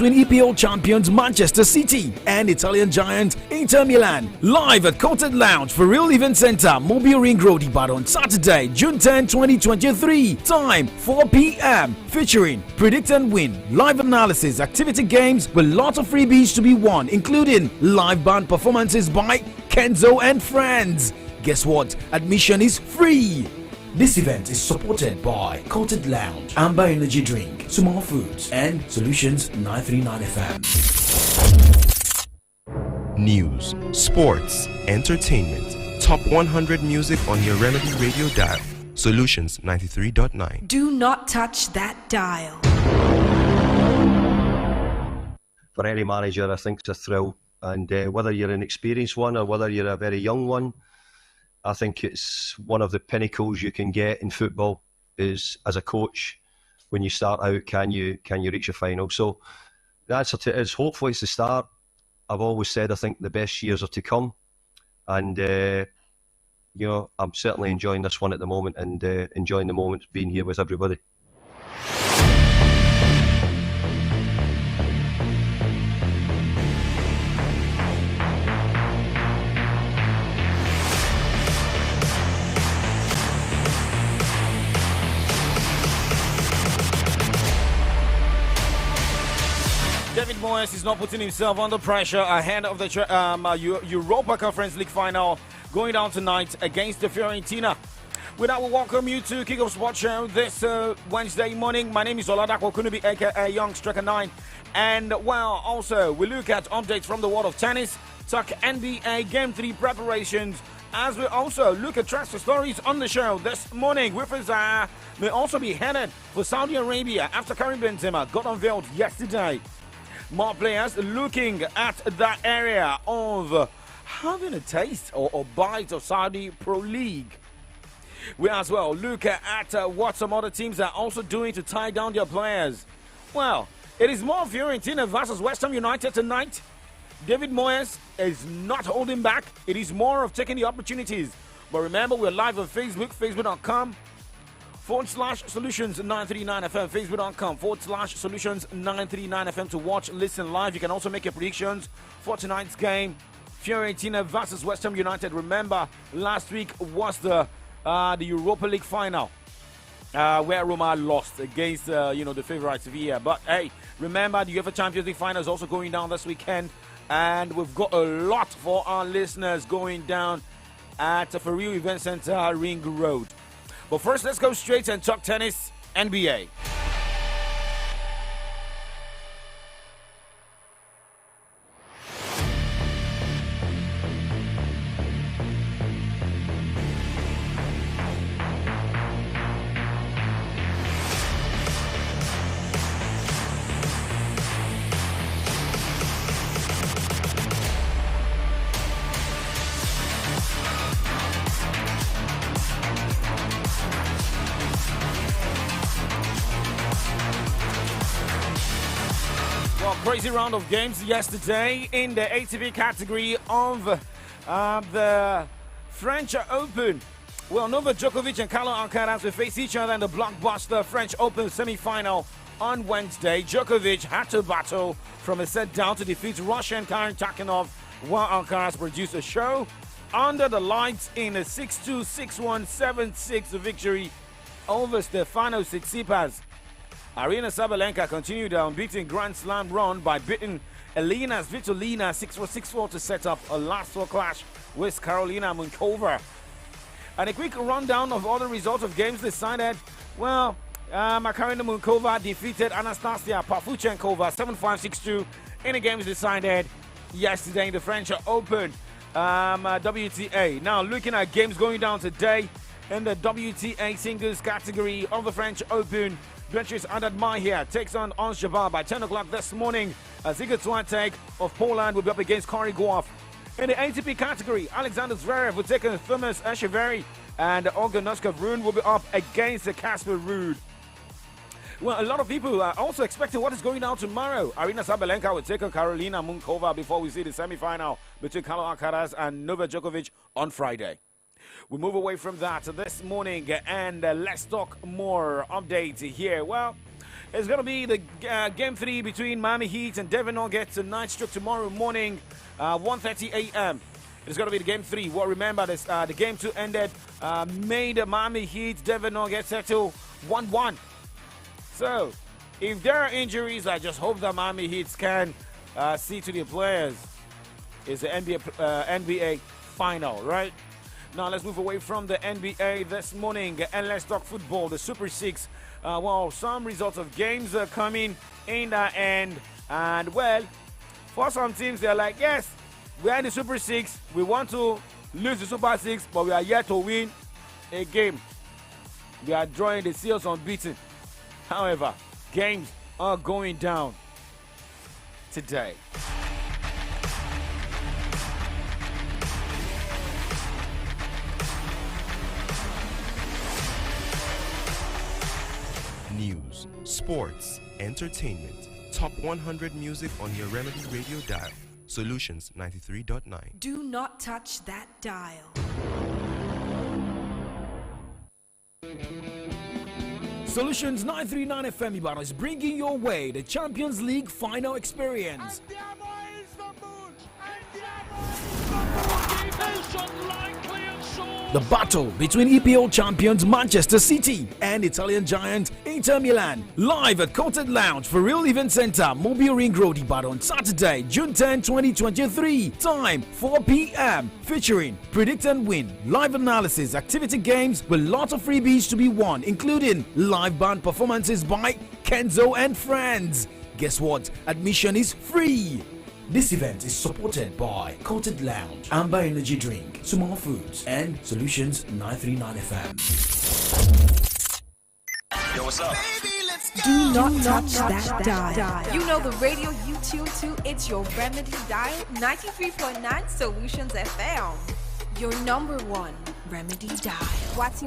between EPL champions Manchester City and Italian giant Inter Milan. Live at Coated Lounge for Real Event Center, Mobile Ring Road, Ibadan, Saturday, June 10, 2023. Time 4 p.m. Featuring Predict and Win, live analysis, activity games with lots of freebies to be won, including live band performances by Kenzo and Friends. Guess what? Admission is free. This event is supported by Coated Lounge, Amber Energy Drink, Small Foods, and Solutions 939 FM. News, sports, entertainment, top 100 music on your Remedy radio dial. Solutions 93.9. Do not touch that dial. For any manager, I think it's a thrill. And whether you're an experienced one or whether you're a very young one, I think it's one of the pinnacles you can get in football is as a coach. When you start out, can you reach a final? So it's hopefully it's the start. I've always said I think the best years are to come, and I'm certainly enjoying this one at the moment and enjoying the moment being here with everybody. David Moyes is not putting himself under pressure ahead of the Europa Conference League final going down tonight against the Fiorentina. With that, we welcome you to Kick Off Sports Show this Wednesday morning. My name is Oladapo Kunubi, aka Young Striker 9. And also we look at updates from the world of tennis, talk NBA Game 3 preparations, as we also look at transfer stories on the show this morning. With us may also be headed for Saudi Arabia after Karim Benzema got unveiled yesterday. More players looking at that area of having a taste or bite of Saudi Pro League. We as well look at what some other teams are also doing to tie down their players. Well, it is more Fiorentina versus West Ham United tonight. David Moyes is not holding back. It is more of taking the opportunities. But remember, we're live on Facebook, facebook.com/Solutions939FM, facebook.com/Solutions939FM to watch, listen live. You can also make your predictions for tonight's game, Fiorentina versus West Ham United. Remember, last week was the Europa League final, where Roma lost against the favourites Sevilla. But hey, remember the UEFA Champions League final is also going down this weekend, and we've got a lot for our listeners going down at the For Real Event Center, Ring Road. But first, let's go straight and talk tennis, NBA. Crazy round of games yesterday in the ATP category of the French Open. Well, Novak Djokovic and Carlo Alcaraz will face each other in the blockbuster French Open semi-final on Wednesday. Djokovic had to battle from a set down to defeat Russian Karen Takhanov, while Alcaraz produced a show under the lights in a 6-2, 6-1, 7-6 victory over Stefanos Tsitsipas. Aryna Sabalenka continued her unbeaten Grand Slam run by beating Elina Svitolina 6-4, 6-4 to set up a last-four clash with Karolina Muchova. And a quick rundown of all the results of games decided. Well, Karolina Muchova defeated Anastasia Pavlyuchenkova 7-5, 6-2 in the games decided yesterday in the French Open WTA. Now, looking at games going down today in the WTA singles category of the French Open, Beatrice Haddad-Maia takes on Ons Jabeur by 10 o'clock this morning. Iga Swiatek of Poland will be up against Corey Goff. In the ATP category, Alexander Zverev will take on Thomas Echeverry, and Olga Noskov-Rune will be up against Casper Ruud. Well, a lot of people are also expecting what is going down tomorrow. Aryna Sabalenka will take on Karolina Muchova before we see the semi-final between Carlo Alcaraz and Novak Djokovic on Friday. We move away from that this morning and let's talk more updates here. Well, It's going to be the game 3 between Miami Heat and Denver Nuggets tonight, stroke tomorrow morning, 1:30 a.m. It's going to be the game 3. Well, remember this, the game 2 ended, made Miami Heat, Denver Nuggets settle 1-1. So, if there are injuries, I just hope that Miami Heat can see to their players. It's the NBA final, right? Now let's move away from the NBA this morning and let's talk football. The Super 6. Well, some results of games are coming in the end. And well, for some teams, they're like, yes, we are in the Super 6. We want to lose the Super 6, but we are yet to win a game. We are drawing the seals unbeaten. However, games are going down today. News, sports, entertainment, top 100 music on your Remedy Radio dial. Solutions 93.9. Do not touch that dial. Solutions 939 FM Ibadan is bringing your way the Champions League final experience. The battle between EPL champions Manchester City and Italian giant Inter Milan. Live at Courted Lounge for Real Event Center, Mobile Ring Road, Ibadan, Saturday, June 10, 2023. Time 4 p.m. Featuring Predict and Win, live analysis, activity games with lots of freebies to be won, including live band performances by Kenzo and friends. Guess what? Admission is free. This event is supported by Courted Lounge, Amber Energy Drink, Small Foods, and Solutions 939 FM. Yo, what's up? Do not touch that dial. You know the radio you tune to, it's your Remedy Dial 93.9 Solutions FM. Your number one Remedy dial. What's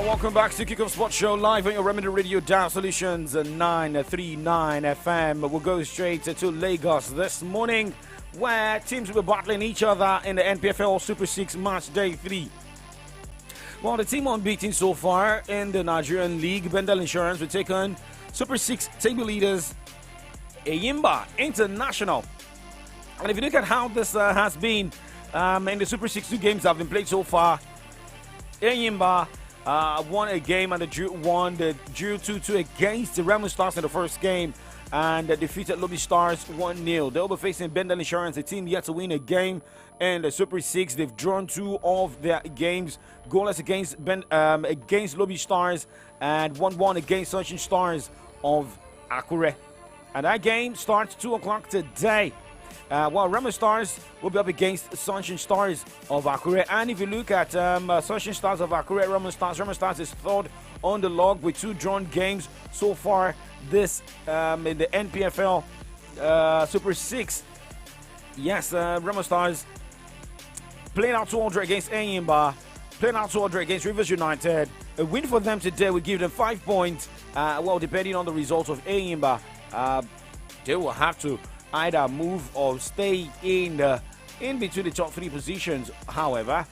Welcome back to Kickoff Sports Show live on your Remedy Radio Dial Solutions 939 FM. We'll go straight to Lagos this morning where teams will be battling each other in the NPFL Super 6 match day 3. Well, the team unbeaten so far in the Nigerian League, Bendel Insurance, will take on Super 6 table leaders Eyimba International. And if you look at how this has been in the Super 6 2 games that have been played so far, Eyimba won a game and drew 2-2 against the Remo Stars in the first game and defeated Lobby Stars 1-0. They'll be facing Bendel Insurance, a team yet to win a game in the Super 6. They've drawn 2 of their games, goalless against Lobby Stars and 1-1 against Sunshine Stars of Akure. And that game starts 2 o'clock today. While Remo Stars will be up against Sunshine Stars of Akure. And if you look at Sunshine Stars of Akure, Remo Stars is third on the log with 2 drawn games so far this in the NPFL Super 6. Yes, Remo Stars playing out 200 against Eyimba, playing out 200 against Rivers United. A win for them today would give them 5 points. Well, depending on the results of Eyimba, they will have to either move or stay in between the top 3 positions. However,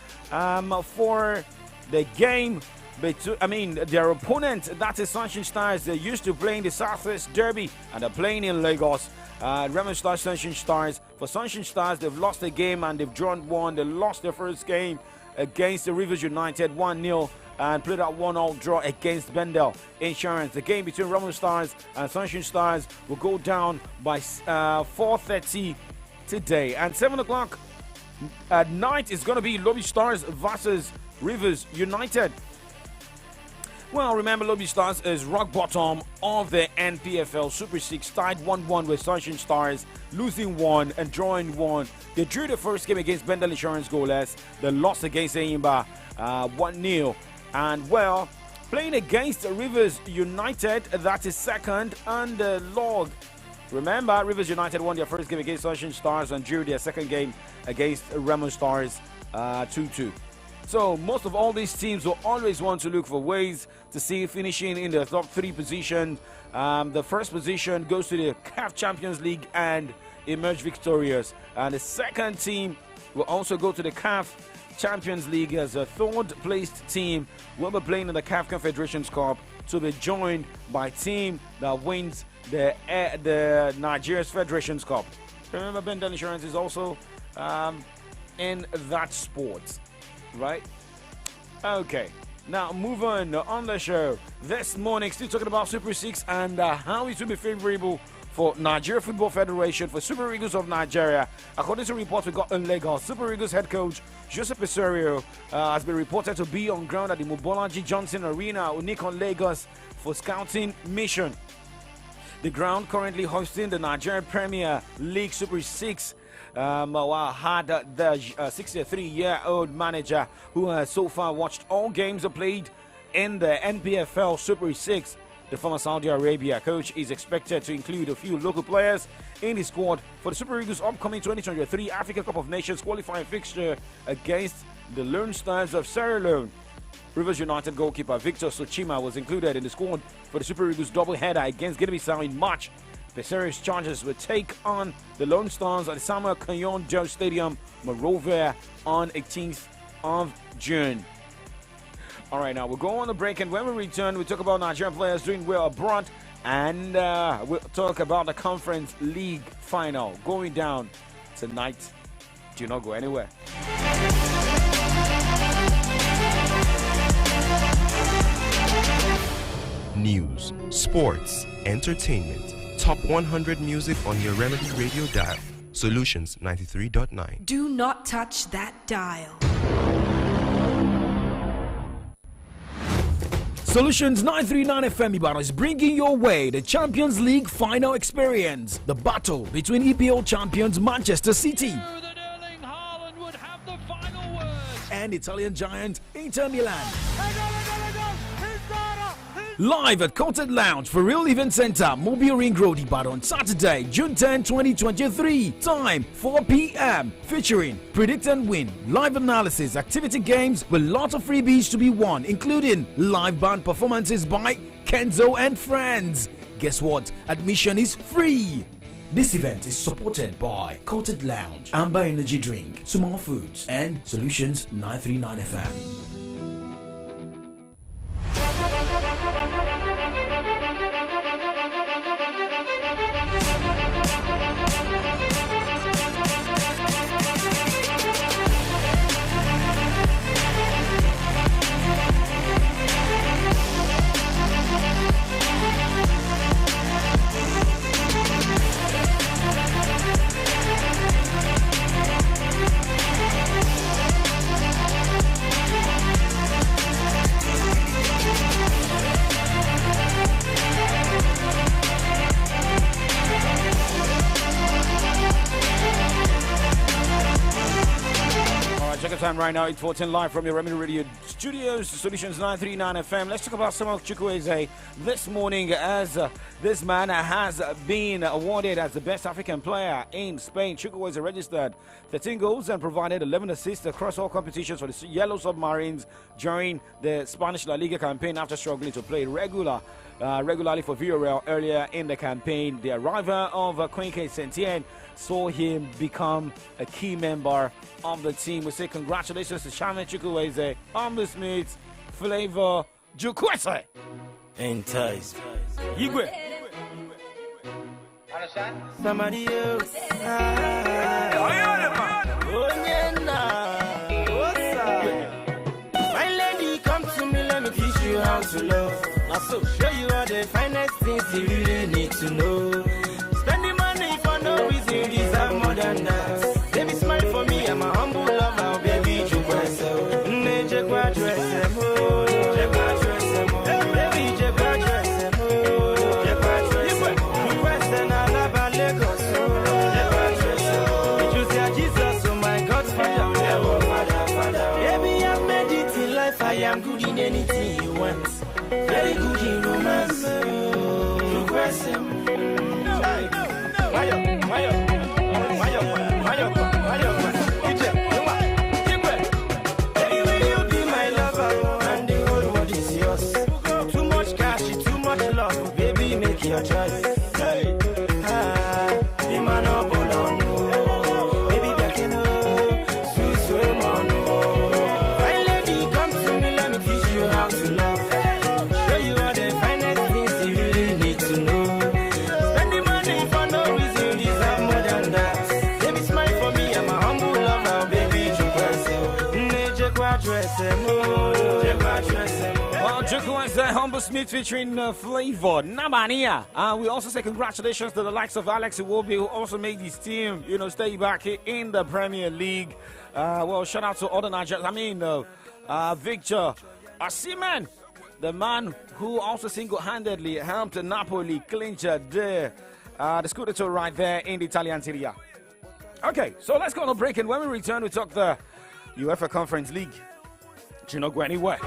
for the game between, their opponent, that is Sunshine Stars, they're used to playing the Southwest Derby and they're playing in Lagos. Remo Stars, Sunshine Stars. For Sunshine Stars, they've lost a game and they've drawn 1. They lost their first game against the Rivers United 1-0. And played out 1-1 draw against Bendel Insurance. The game between Remo Stars and Sunshine Stars will go down by 4:30 today. And 7 o'clock at night is going to be Lobby Stars versus Rivers United. Well, remember, Lobby Stars is rock bottom of the NPFL Super 6, tied 1-1 with Sunshine Stars, losing 1 and drawing 1. They drew the first game against Bendel Insurance goalless. They lost against Eyimba 1-0. And well, playing against Rivers United, that is second on the log. Remember, Rivers United won their first game against Sunshine Stars and drew their second game against Remo Stars 2-2. So most of all these teams will always want to look for ways to see finishing in the top 3 position. The first position goes to the CAF Champions League and emerge victorious. And the second team will also go to the CAF Champions League as a third-placed team. Will be playing in the CAF Confederations Cup to be joined by team that wins the Nigeria's Federations Cup. Remember, Bendel Insurance is also in that sport, right? Okay. Now, move on the show this morning. Still talking about Super 6 and how it will be favorable for Nigeria Football Federation for Super Eagles of Nigeria. According to reports we got in Lagos, Super Eagles head coach Joseph Pesario has been reported to be on ground at the Mobolaji Johnson Arena, Unicon, Lagos for scouting mission. The ground currently hosting the Nigerian Premier League Super 6 had the 63-year-old manager who has so far watched all games played in the NPFL Super 6. The former Saudi Arabia coach is expected to include a few local players in his squad for the Super Eagles' upcoming 2023 Africa Cup of Nations qualifying fixture against the Lone Stars of Sierra Leone. Rivers United goalkeeper Victor Sochima was included in the squad for the Super Eagles doubleheader against Guinea-Bissau in March. Pesari's Chargers will take on the Lone Stars at the Samuel Kenyon Joe Stadium, Monrovia, on 18th of June. All right, now we'll go on the break, and when we return, we'll talk about Nigerian players doing well abroad, and we'll talk about the Conference League final going down tonight. Do not go anywhere. News, sports, entertainment. Top 100 music on your Remedy Radio dial. Solutions 93.9. Do not touch that dial. Solutions 939 FM Ibadan is bringing your way the Champions League final experience. The battle between EPL champions Manchester City and Italian giant Inter Milan. Live at Courted Lounge for Real Event Center, Mobile Ring Road, Ibadan, Saturday, June 10, 2023. Time 4 p.m. Featuring Predict and Win, live analysis, activity games with lots of freebies to be won, including live band performances by Kenzo and friends. Guess what? Admission is free. This event is supported by Courted Lounge, Amber Energy Drink, Small Foods, and Solutions 939 FM. Time right now, 8:14 live from your Remedy Radio Studios, Solutions 939 FM. Let's talk about Samuel Chukwueze this morning, as this man has been awarded as the best African player in Spain. Chukwueze registered 13 goals and provided 11 assists across all competitions for the Yellow Submarines during the Spanish La Liga campaign after struggling to play regularly for Villarreal earlier in the campaign. The arrival of Kwenke Sentien saw him become a key member of the team. We say congratulations to Samuel Chukwueze on this meet. Flavor Chukwueze. Entice. Igwe. Understand? Somebody else. My lady, come to me, let me teach you how to love. I so show you all the finest things you really need to know. Spending money for no reason, you deserve more than that. Baby, smile for me, I'm a humble lover, baby, Chukwueze. Jekwa dress, Jekwa dress, baby, Jekwa dress, Jekwa dress, Chukwueze na laba Lagos, Jekwa dress. You say Jesus, oh my God, Father. Baby, I've made it in life, I am good in anything you want. Very good in romance, Chukwueze. Humble Smith featuring Flavor Namania. We also say congratulations to the likes of Alex Iwobi, who also made his team, stay back in the Premier League. Well, shout out to other Nigerians. Victor Osimhen, the man who also single-handedly helped Napoli clinch the Scudetto right there in the Italian Serie A. Okay, so let's go on a break, and when we return, we talk the UEFA Conference League. Do not go anywhere.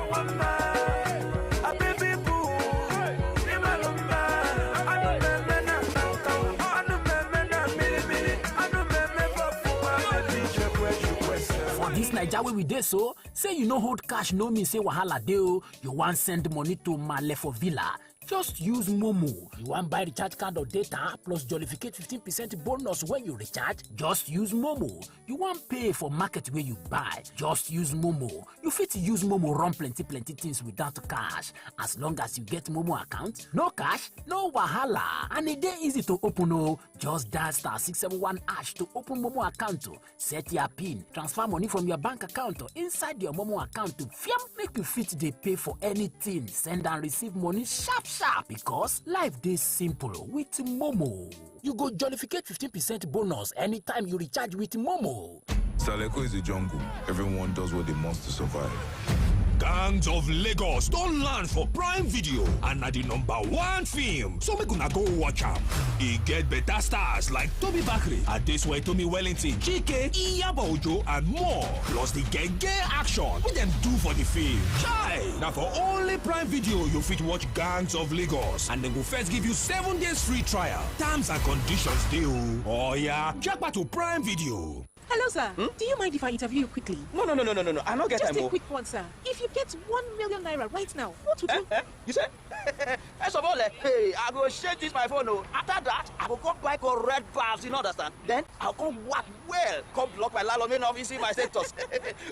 This Naija wey we dey so, say you no hold cash no mean say wahala dey o. You wan send money to Male for Villa, just use Momo. You wan buy recharge card or data plus jollificate 15% bonus when you recharge, just use Momo. You wan pay for market where you buy, just use Momo. You fit use Momo run plenty things without cash. As long as you get Momo account, no cash, no wahala. And e dey easy to open o. Just dial *671# to open Momo account. Set your PIN, transfer money from your bank account or inside your Momo account to make you fit dey pay for anything. Send and receive money sharp because life dey simple with Momo. You go jollificate 15% bonus anytime you recharge with Momo. Saleko is a jungle. Everyone does what they must to survive. Gangs of Lagos don't land for Prime Video and na the #1 film. So make una go watch am. E get better stars like Toby Bakri, Adeswai Tomi Wellington, Chike, Iyabo Ojo, and more. Plus the genge action wey dem do for the film. Chai! Now for only Prime Video you fit watch Gangs of Lagos, and dem go first give you 7 days free trial. Terms and conditions dey o. Oh yeah, check back to Prime Video. Hello, sir. Do you mind if I interview you quickly? No. I don't get time. Just a quick one, sir. If you get 1 million naira right now, what would you? You said? First of all, hey, I go shake this my phone. After that, I will come buy red bars, you understand? Then I'll come work well. Come block my landlord office, see my status.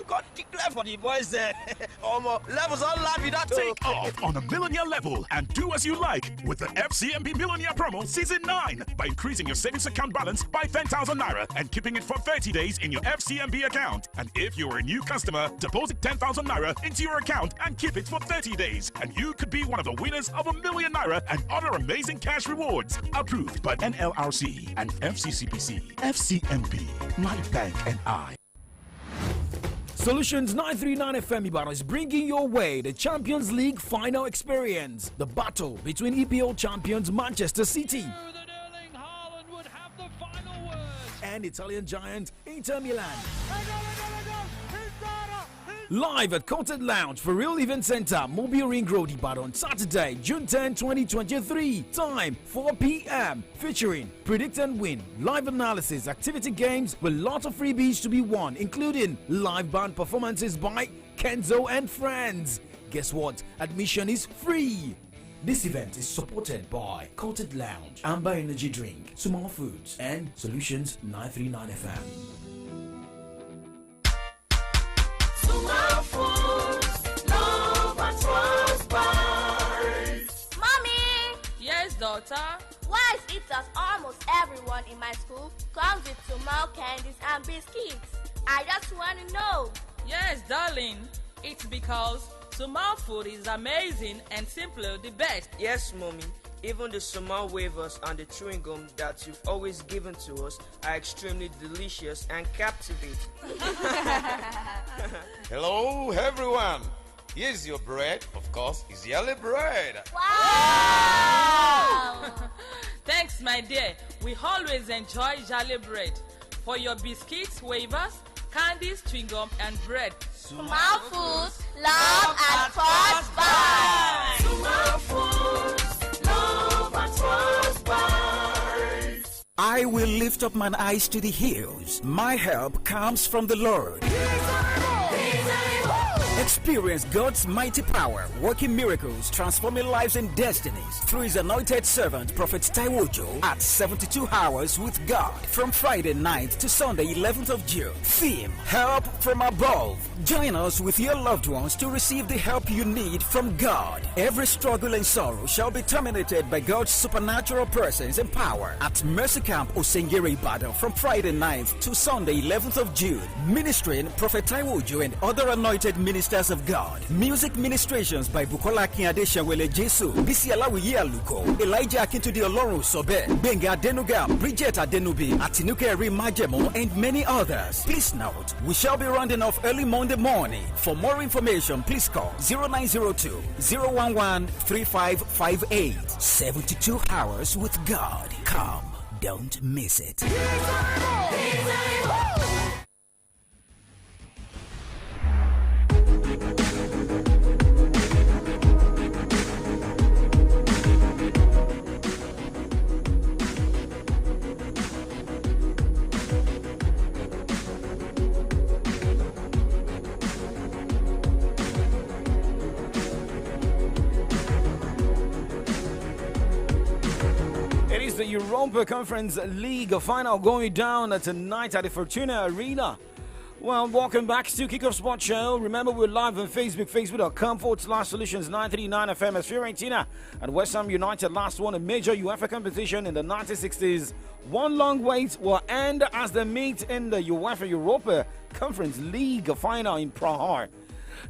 Come declare for the boys there. Levels all land with that. Take off on a millionaire level and do as you like with the FCMB Millionaire Promo Season 9 by increasing your savings account balance by 10,000 naira and keeping it for 30 days in your FCMB account. And if you're a new customer, deposit 10,000 naira into your account and keep it for 30 days. And you could be one of the winners of ₦1 million and other amazing cash rewards. Approved by NLRC and FCCPC. FCMB, Live Bank and I. Solutions 939 FM Ibadan is bringing your way the Champions League final experience. The battle between EPL champions Manchester City and Italian giant Inter Milan. Live at Courted Lounge for Real Event Center, Mobile Ring Road, Ibadan, Saturday, June 10, 2023. Time 4 p.m. Featuring Predict and Win, live analysis, activity games with lots of freebies to be won, including live band performances by Kenzo and Friends. Guess what? Admission is free. This event is supported by Courted Lounge, Amber Energy Drink, Small Foods, and Solutions 939 FM. Small Foods, love and spice. Mommy! Yes, daughter? Why is it that almost everyone in my school comes with small candies and biscuits? I just want to know. Yes, darling. It's because Sumal food is amazing and simply the best. Yes, Mommy. Even the Sumal wafers and the chewing gum that you've always given to us are extremely delicious and captivating. Hello, everyone. Here's your bread. Of course, it's yellow bread. Wow! Thanks, my dear. We always enjoy Jolly bread. For your biscuits, wafers, candies, chewing gum, and bread. Sumal Foods, love and prosper. Sumal Foods, love and prosper. I will lift up mine eyes to the hills. My help comes from the Lord. Experience God's mighty power, working miracles, transforming lives and destinies through His anointed servant, Prophet Taiwojo, at 72 Hours with God from Friday 9th to Sunday 11th of June. Theme, Help from Above. Join us with your loved ones to receive the help you need from God. Every struggle and sorrow shall be terminated by God's supernatural presence and power at Mercy Camp Osengiri Ibadan from Friday 9th to Sunday 11th of June. Ministering Prophet Taiwojo and other anointed ministers Ministers of God. Music ministrations by Bukola Akinade Shawele Jesu, Bisi Alawiye Aluko, Elijah Akintude Olorun Sobe, Benga Adenuga, Bridget Adenubi, Atinuke Eri Majemo, and many others. Please note, we shall be rounding off early Monday morning. For more information, please call 0902 011 3558. 72 hours with God. Come, don't miss it. The Europa Conference League final going down tonight at the Fortuna Arena. Well, welcome back to Kickoff Sports Show. Remember, we're live on Facebook, facebook.com/Solutions939 FM as Fiorentina and West Ham United last won a major UEFA competition in the 1960s. One long wait will end as they meet in the UEFA Europa Conference League final in Praha.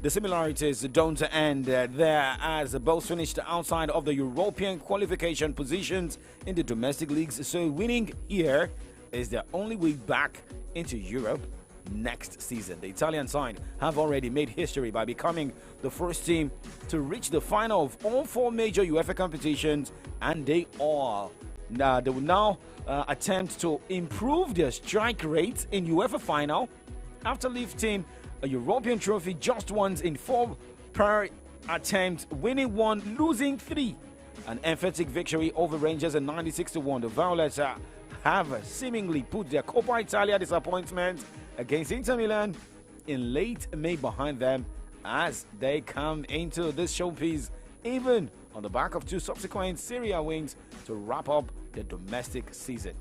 The similarities don't end there as both finished outside of the European qualification positions in the domestic leagues. So winning here is their only way back into Europe next season. The Italian side have already made history by becoming the first team to reach the final of all four major UEFA competitions, and they will now attempt to improve their strike rate in UEFA final after lifting a European trophy just once in 4 per attempt, winning 1, losing 3. An emphatic victory over Rangers at 96-1. The Violets have seemingly put their Coppa Italia disappointment against Inter Milan in late May behind them as they come into this showpiece, even on the back of 2 subsequent Serie A wins to wrap up the domestic season.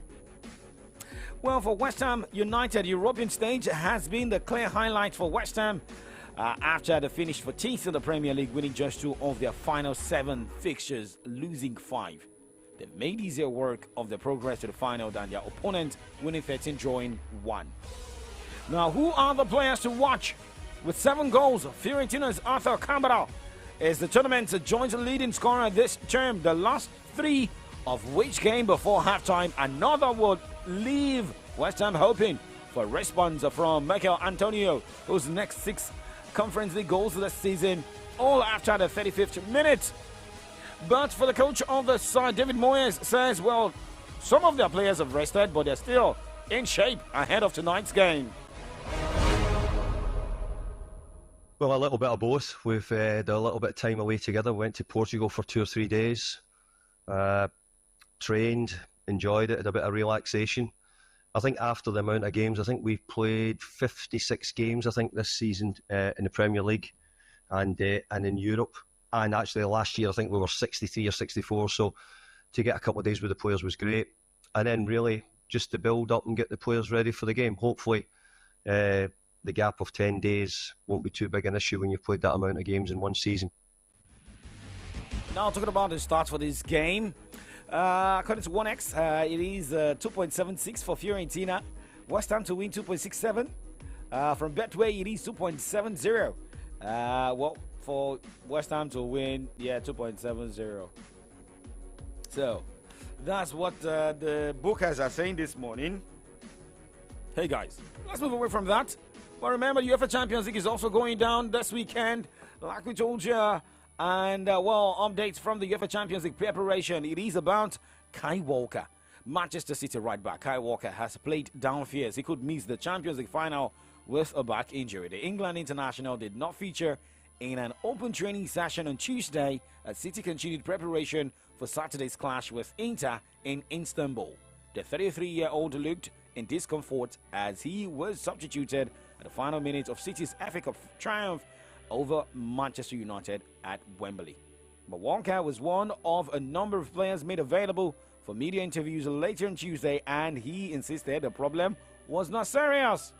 Well, for West Ham United, European stage has been the clear highlight for West Ham after they finished 14th in the Premier League, winning just 2 of their final 7 fixtures, losing 5. They've made easier work of their progress to the final than their opponent, winning 13, drawing 1. Now, who are the players to watch? With 7 goals, Fiorentina's Arthur Cabral is the tournament's joint leading scorer this term, the last 3 of which came before halftime. Another would leave West Ham hoping for a response from Michael Antonio, whose next 6 Conference League goals this season, all after the 35th minute. But for the coach of the side, David Moyes says, well, some of their players have rested, but they're still in shape ahead of tonight's game. Well, a little bit of both. We've had a little bit of time away together. Went to Portugal for 2 or 3 days. Trained, enjoyed it, had a bit of relaxation. I think after the amount of games, I think we've played 56 games, I think, this season in the Premier League and in Europe. And actually last year, I think we were 63 or 64. So to get a couple of days with the players was great. And then really just to build up and get the players ready for the game. Hopefully the gap of 10 days won't be too big an issue when you've played that amount of games in one season. Now talking about the stats for this game. According to 1x, it is 2.76 for Fiorentina. West Ham to win 2.67. From Betway, it is 2.70. Well, for West Ham to win, 2.70. So, that's what the bookers are saying this morning. Hey guys, let's move away from that. But remember, UEFA Champions League is also going down this weekend, like we told you. And, updates from the UEFA Champions League preparation. It is about Kai Walker. Manchester City right back Kai Walker has played down fears he could miss the Champions League final with a back injury. The England international did not feature in an open training session on Tuesday as City continued preparation for Saturday's clash with Inter in Istanbul. The 33-year-old looked in discomfort as he was substituted at the final minute of City's FA Cup triumph over Manchester United at Wembley. But Walker was one of a number of players made available for media interviews later on Tuesday, and he insisted the problem was not serious.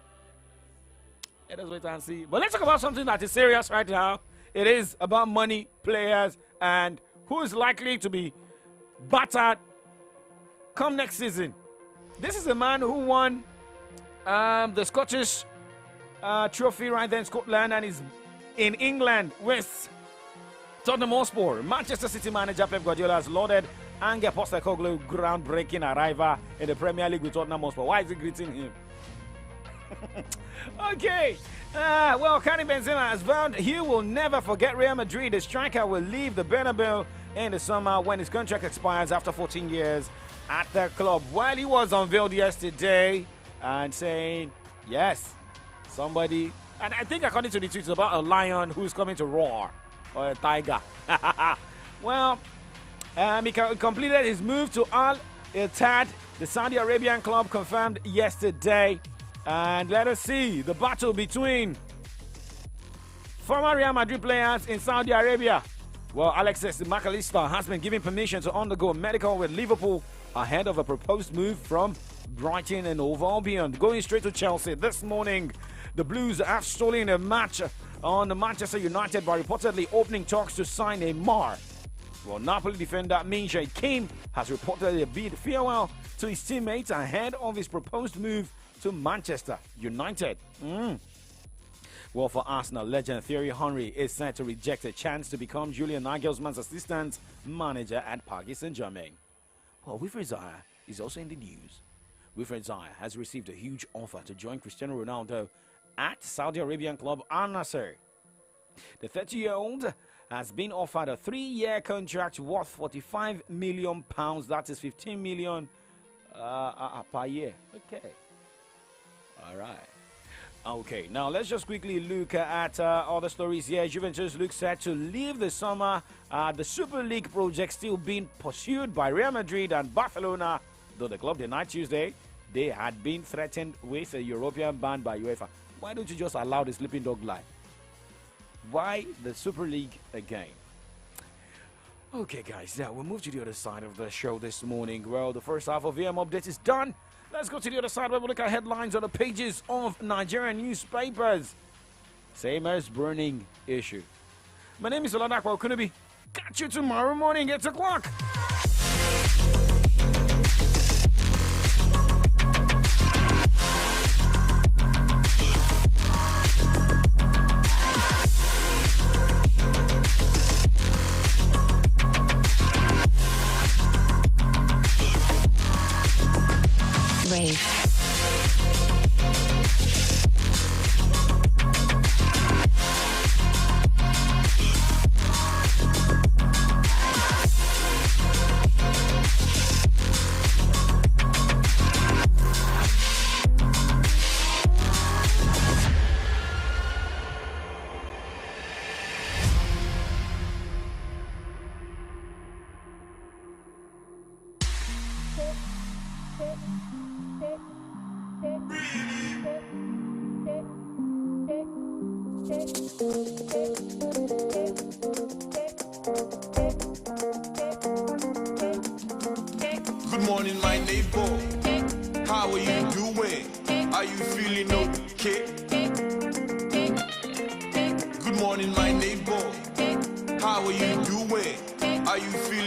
Let us wait and see. But let's talk about something that is serious right now. It is about money, players, and who is likely to be battered come next season. This is a man who won the Scottish trophy right there in Scotland and is in England with Tottenham Hotspur. Manchester City manager Pep Guardiola has lauded Ange Postecoglou's groundbreaking arrival in the Premier League with Tottenham Hotspur. Why is he greeting him? Okay. Well, Karim Benzema has vowed he will never forget Real Madrid. The striker will leave the Bernabeu in the summer when his contract expires after 14 years at the club. While he was unveiled yesterday and saying, yes, somebody, and I think according to the tweets, about a lion who's coming to roar, or a tiger. Well, he completed his move to Al Ittihad. The Saudi Arabian club confirmed yesterday. And let us see the battle between former Real Madrid players in Saudi Arabia. Well, Alexis McAllister has been given permission to undergo medical with Liverpool ahead of a proposed move from Brighton and Hove Albion. Going straight to Chelsea this morning, the Blues have stolen a match on Manchester United by reportedly opening talks to sign Neymar. Well, Napoli defender Min-Jae Kim has reportedly bid farewell to his teammates ahead of his proposed move to Manchester United. Well, for Arsenal, legend Thierry Henry is set to reject a chance to become Julian Nagelsmann's assistant manager at Paris Saint-Germain. Well, Wilfried Zaha is also in the news. Wilfried Zaha has received a huge offer to join Cristiano Ronaldo at Saudi Arabian club Al Nassr. The 30-year-old has been offered a 3-year contract worth £45 million. That is 15 million per year. Okay. All right. Okay, now let's just quickly look at other stories here. Juventus looks set to leave the summer. The Super League project still being pursued by Real Madrid and Barcelona, though the club denied Tuesday they had been threatened with a European ban by UEFA. Why don't you just allow the sleeping dog lie? Why the Super League again? Okay, guys, now we'll move to the other side of the show this morning. Well, the first half of VM Update is done. Let's go to the other side where we look at headlines on the pages of Nigerian newspapers. Same as burning issue. My name is Oladapo Okunubi. Catch you tomorrow morning, 8 o'clock. Good morning, my neighbor. How are you doing? Are you feeling okay? Good morning, my neighbor. How are you doing? Are you feeling